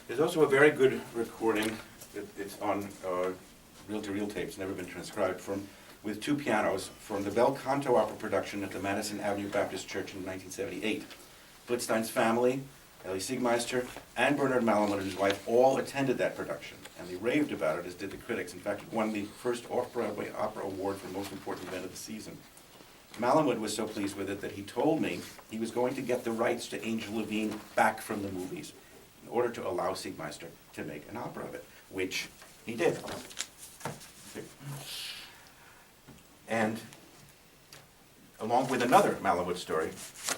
There's also a very good recording. It's on reel-to-reel tapes, never been transcribed, with two pianos from the bel canto opera production at the Madison Avenue Baptist Church in 1978. Blitzstein's family, Ellie Siegmeister, and Bernard Malamud and his wife all attended that production, and they raved about it, as did the critics. In fact, it won the first Off-Broadway Opera Award for most important event of the season. Malamud was so pleased with it that he told me he was going to get the rights to Angel Levine back from the movies in order to allow Siegmeister to make an opera of it, which he did. And along with another Malamud story,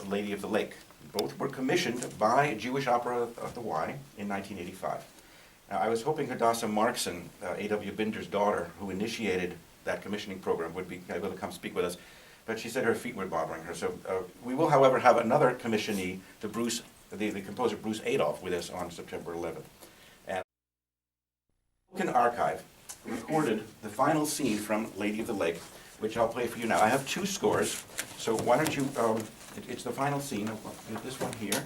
Lady of the Lake. Both were commissioned by Jewish Opera of the Y in 1985. Now, I was hoping Hadassah Markson, A.W. Binder's daughter, who initiated that commissioning program, would be able to come speak with us, but she said her feet were bothering her. So we will, however, have another commissionee, the composer Bruce Adolph, with us on September 11th. And the Vulcan Archive recorded the final scene from Lady of the Lake, which I'll play for you now. I have two scores, so why don't you, it's the final scene. This one here,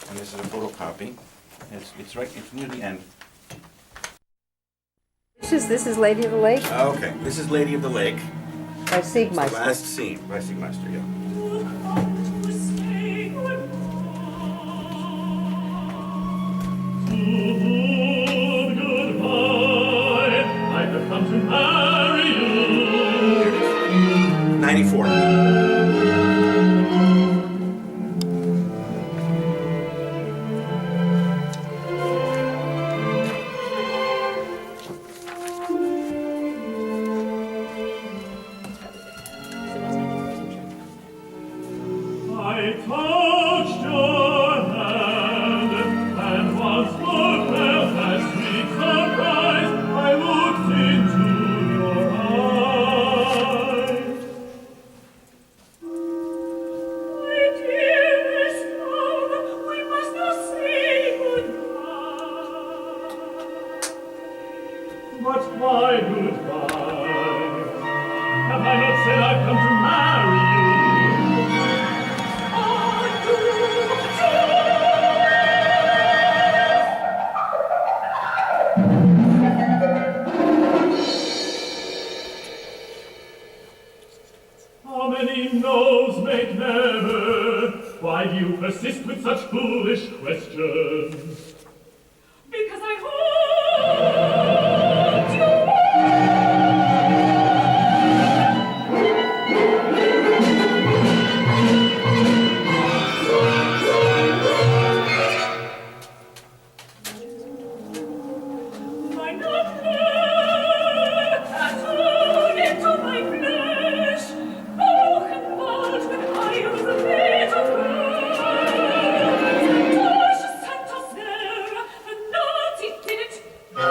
and this is a photocopy. It's near the end. This is Lady of the Lake? Okay, this is Lady of the Lake. By Siegmeister. The last scene by Siegmeister, yeah. I have come to marry you. 94. I touched your hand, and once more felt that sweet surprise. I looked into your eyes. My dearest love, we must now say goodbye. But why goodbye? Have I not said I've come to marry you? How many no's make never? Why do you persist with such foolish questions? Because I hold you. My number tattooed into my flesh, broken bald when I was a little girl. Torches sent us there, the naughty did it. Oh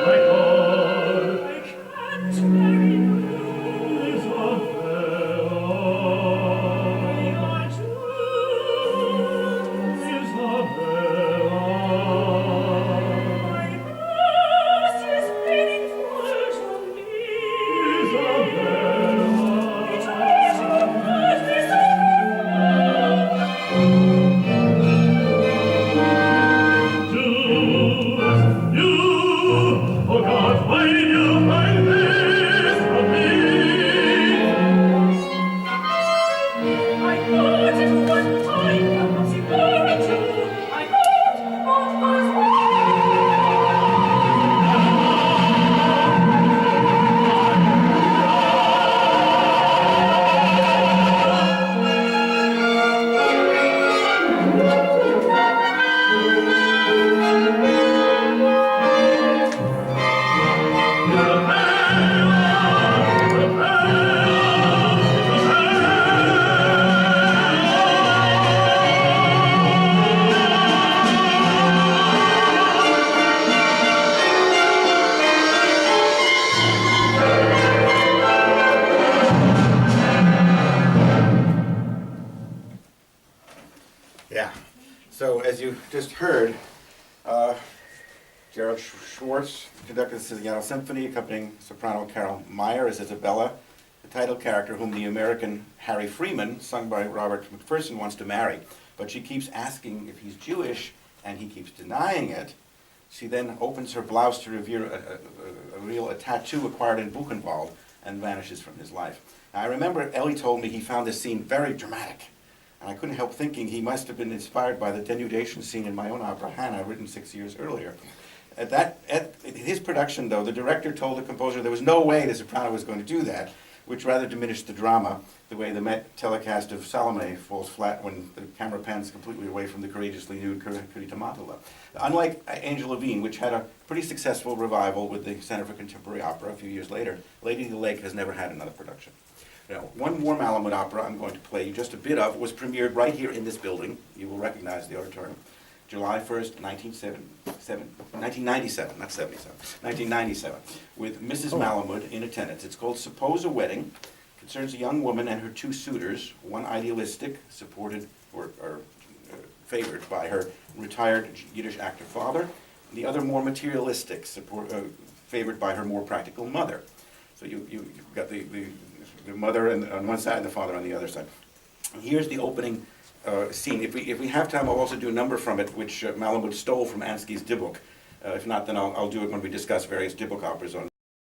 my God, I can't marry you. Isabella, my June. Isabella, my past is meaningful to me. Isabella, it is your goodness June, you, oh God, why did you hide this from me? I thought it one time, perhaps it were a two. I thought what was Yeah. So as you just heard, Gerald Schwartz conducted the Siciliano Symphony, accompanying soprano Carol Meyer as Isabella. the title character, whom the American Harry Freeman, sung by Robert McPherson, wants to marry. But she keeps asking if he's Jewish, and he keeps denying it. She then opens her blouse to reveal a tattoo acquired in Buchenwald and vanishes from his life. Now, I remember Ellie told me he found this scene very dramatic. And I couldn't help thinking he must have been inspired by the denudation scene in my own opera, Hannah, written 6 years earlier. At his production, though, the director told the composer there was no way the soprano was going to do that, which rather diminished the drama, the way the Met telecast of Salome falls flat when the camera pans completely away from the courageously nude Curita Matula. Unlike Angel Levine, which had a pretty successful revival with the Center for Contemporary Opera a few years later, Lady of the Lake has never had another production. Now, one more Malamud opera I'm going to play you just a bit of was premiered right here in this building. You will recognize the auditorium. July 1st, 1997, not 77, 1997, with Mrs. Malamud in attendance. It's called Suppose a Wedding. It concerns a young woman and her two suitors, one idealistic, supported or favored by her retired Yiddish actor father, and the other more materialistic, favored by her more practical mother. So you've got the mother on one side and the father on the other side. And here's the opening scene. If we have time, I'll also do a number from it, which Malamud stole from Ansky's Dybbuk. If not, then I'll do it when we discuss various Dybbuk operas on